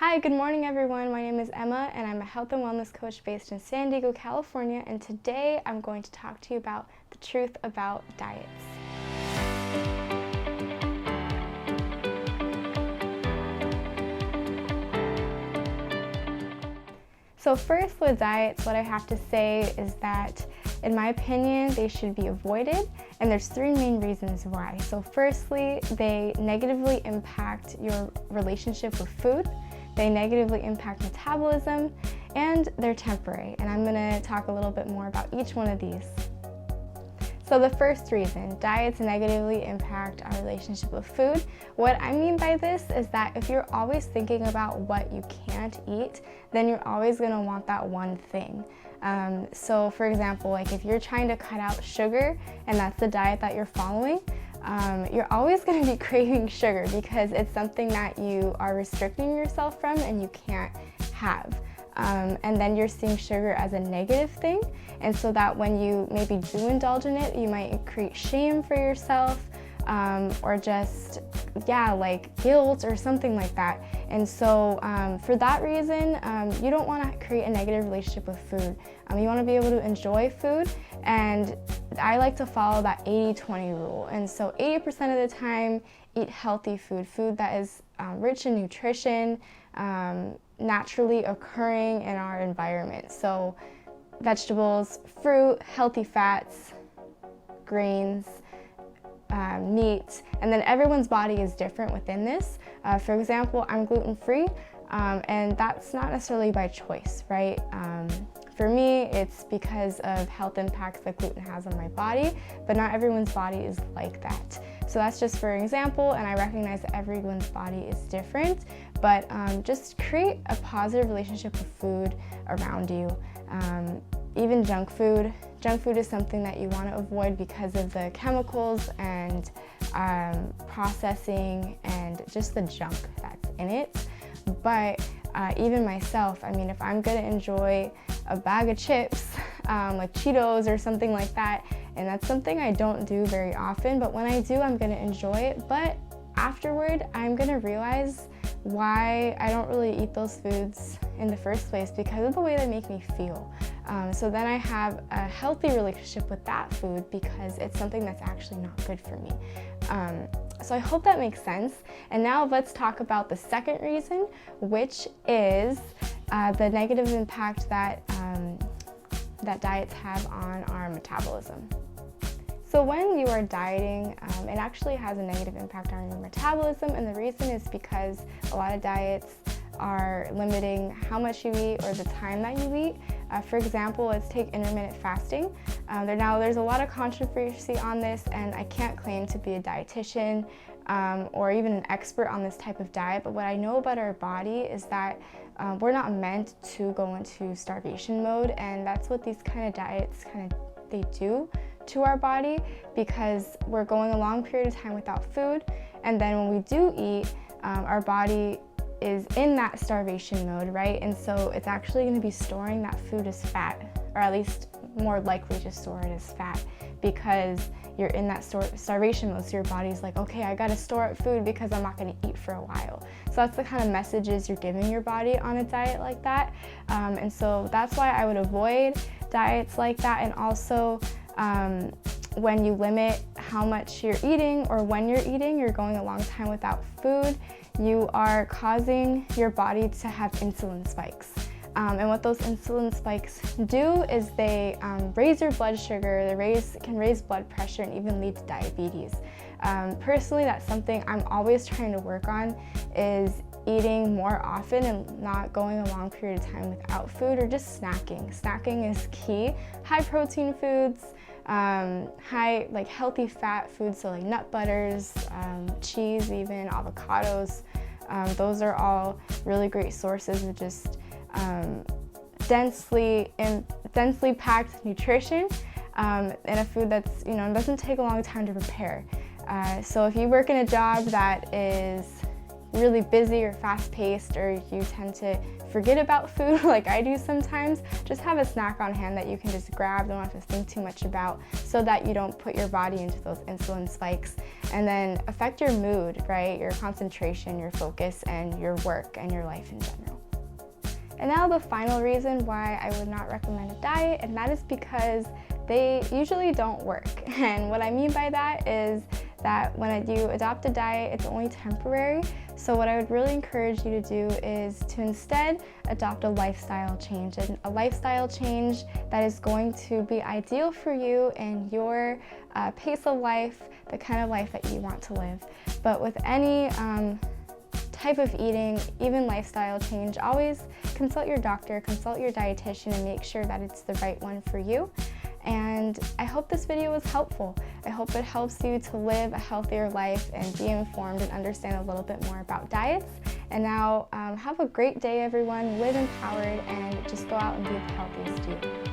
Hi, good morning everyone. My name is Emma and I'm a health and wellness coach based in San Diego, California, and today I'm going to talk to you about the truth about diets. So first with diets, what I have to say is that in my opinion, they should be avoided, and there's three main reasons why. So firstly, they negatively impact your relationship with food. They negatively impact metabolism, and they're temporary. And I'm gonna talk a little bit more about each one of these. So the first reason, diets negatively impact our relationship with food. What I mean by this is that if you're always thinking about what you can't eat, then you're always gonna want that one thing. So for example, like if you're trying to cut out sugar and that's the diet that you're following, you're always going to be craving sugar because it's something that you are restricting yourself from and you can't have. And then you're seeing sugar as a negative thing, and so that when you maybe do indulge in it, you might create shame for yourself, or just, like guilt or something like that. And so for that reason, you don't want to create a negative relationship with food. You want to be able to enjoy food, and I like to follow that 80-20 rule. And so 80% of the time, eat healthy food, food that is rich in nutrition, naturally occurring in our environment. So vegetables, fruit, healthy fats, grains, meat, and then everyone's body is different within this. For example, I'm gluten-free, and that's not necessarily by choice, right? For me, it's because of health impacts that gluten has on my body, but not everyone's body is like that. So that's just for example, and I recognize that everyone's body is different, but just create a positive relationship with food around you. Even junk food. Junk food is something that you want to avoid because of the chemicals and processing and just the junk that's in it. But even myself, I mean, if I'm going to enjoy a bag of chips, like Cheetos or something like that, and that's something I don't do very often, but when I do, I'm going to enjoy it. But afterward, I'm going to realize why I don't really eat those foods in the first place, because of the way they make me feel. So then I have a healthy relationship with that food because it's something that's actually not good for me. So I hope that makes sense. And now let's talk about the second reason, which is the negative impact that, that diets have on our metabolism. So when you are dieting, it actually has a negative impact on your metabolism, and the reason is because a lot of diets are limiting how much you eat or the time that you eat. For example, let's take intermittent fasting. There's a lot of controversy on this, and I can't claim to be a dietitian or even an expert on this type of diet, but what I know about our body is that we're not meant to go into starvation mode, and that's what these kind of diets they do to our body, because we're going a long period of time without food, and then when we do eat, our body is in that starvation mode, right? And so it's actually going to be storing that food as fat, or at least more likely to store it as fat, because you're in that starvation mode. So your body's like, okay, I gotta store up food because I'm not gonna eat for a while. So that's the kind of messages you're giving your body on a diet like that. And so that's why I would avoid diets like that. And also, when you limit how much you're eating or when you're eating, you're going a long time without food, you are causing your body to have insulin spikes. And what those insulin spikes do is they raise your blood sugar, can raise blood pressure, and even lead to diabetes. Personally, that's something I'm always trying to work on, is eating more often and not going a long period of time without food, or just snacking. Snacking is key. High protein foods, high healthy fat foods, so like nut butters, cheese, even avocados. Those are all really great sources of just densely packed nutrition in a food that's, doesn't take a long time to prepare. So if you work in a job that is really busy or fast-paced, or you tend to forget about food like I do sometimes, just have a snack on hand that you can just grab, don't have to think too much about, so that you don't put your body into those insulin spikes and then affect your mood, right? Your concentration, your focus, and your work and your life in general. And now the final reason why I would not recommend a diet, and that is because they usually don't work. And what I mean by that is that when you adopt a diet, it's only temporary. So what I would really encourage you to do is to instead adopt a lifestyle change, and a lifestyle change that is going to be ideal for you and your pace of life, the kind of life that you want to live. But with any type of eating, even lifestyle change, always consult your doctor, consult your dietitian, and make sure that it's the right one for you. And I hope this video was helpful. I hope it helps you to live a healthier life and be informed and understand a little bit more about diets. And now have a great day, everyone. Live empowered and just go out and be the healthiest you.